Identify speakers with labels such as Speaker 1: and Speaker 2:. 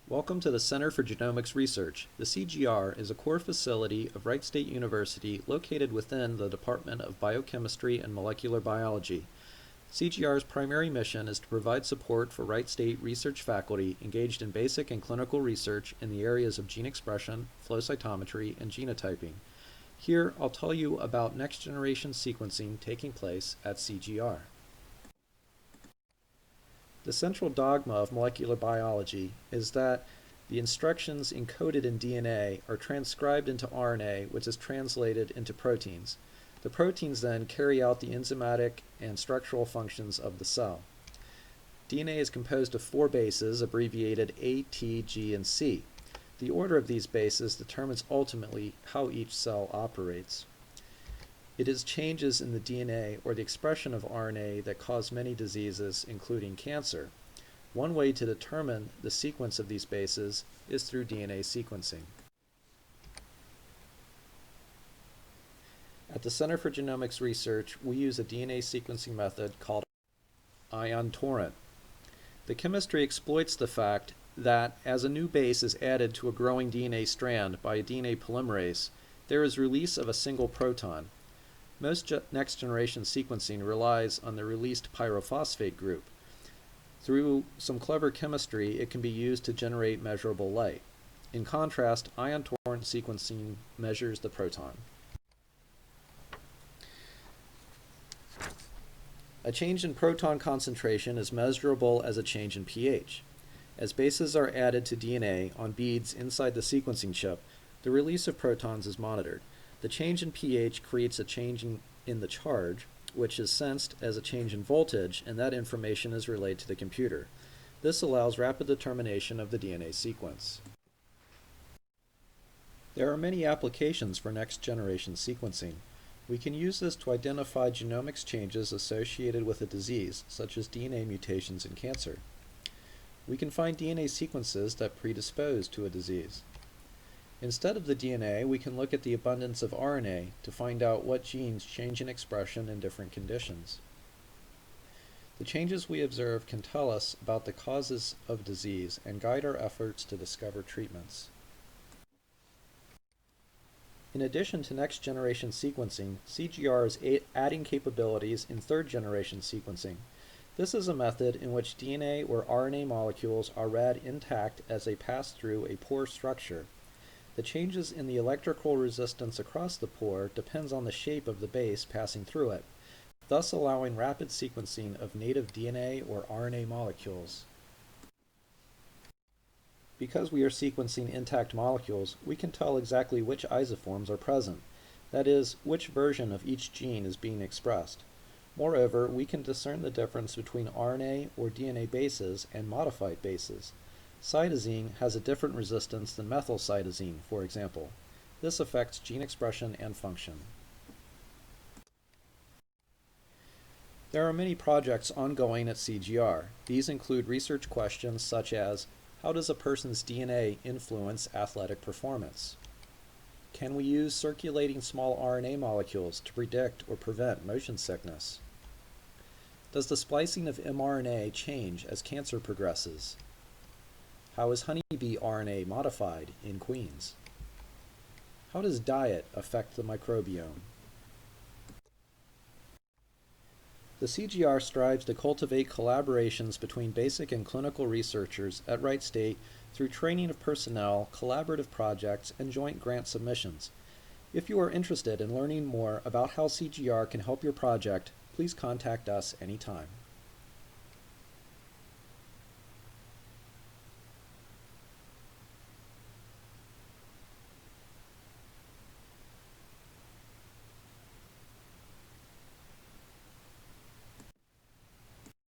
Speaker 1: Welcome to the Center for Genomics Research. The CGR is a core facility of Wright State University located within the Department of Biochemistry and Molecular Biology. CGR's primary mission is to provide support for Wright State research faculty engaged in basic and clinical research in the areas of gene expression, flow cytometry, and genotyping. Here, I'll tell you about next-generation sequencing taking place at CGR. The central dogma of molecular biology is that the instructions encoded in DNA are transcribed into RNA, which is translated into proteins. The proteins then carry out the enzymatic and structural functions of the cell. DNA is composed of 4 bases, abbreviated A, T, G, and C. The order of these bases determines ultimately how each cell operates. It is changes in the DNA or the expression of RNA that cause many diseases, including cancer. One way to determine the sequence of these bases is through DNA sequencing. At the Center for Genomics Research, we use a DNA sequencing method called ion torrent. The chemistry exploits the fact that as a new base is added to a growing DNA strand by a DNA polymerase, there is release of a single proton. Most next-generation sequencing relies on the released pyrophosphate group. Through some clever chemistry, it can be used to generate measurable light. In contrast, ion torrent sequencing measures the proton. A change in proton concentration is measurable as a change in pH. As bases are added to DNA on beads inside the sequencing chip, the release of protons is monitored. The change in pH creates a change in the charge, which is sensed as a change in voltage, and that information is relayed to the computer. This allows rapid determination of the DNA sequence. There are many applications for next-generation sequencing. We can use this to identify genomics changes associated with a disease, such as DNA mutations in cancer. We can find DNA sequences that predispose to a disease. Instead of the DNA, we can look at the abundance of RNA to find out what genes change in expression in different conditions. The changes we observe can tell us about the causes of disease and guide our efforts to discover treatments. In addition to next-generation sequencing, CGR is adding capabilities in third-generation sequencing. This is a method in which DNA or RNA molecules are read intact as they pass through a pore structure. The changes in the electrical resistance across the pore depends on the shape of the base passing through it, thus allowing rapid sequencing of native DNA or RNA molecules. Because we are sequencing intact molecules, we can tell exactly which isoforms are present, that is, which version of each gene is being expressed. Moreover, we can discern the difference between RNA or DNA bases and modified bases. Cytosine has a different resistance than methylcytosine, for example. This affects gene expression and function. There are many projects ongoing at CGR. These include research questions such as, how does a person's DNA influence athletic performance? Can we use circulating small RNA molecules to predict or prevent motion sickness? Does the splicing of mRNA change as cancer progresses? How is honeybee RNA modified in queens? How does diet affect the microbiome? The CGR strives to cultivate collaborations between basic and clinical researchers at Wright State through training of personnel, collaborative projects, and joint grant submissions. If you are interested in learning more about how CGR can help your project, please contact us anytime.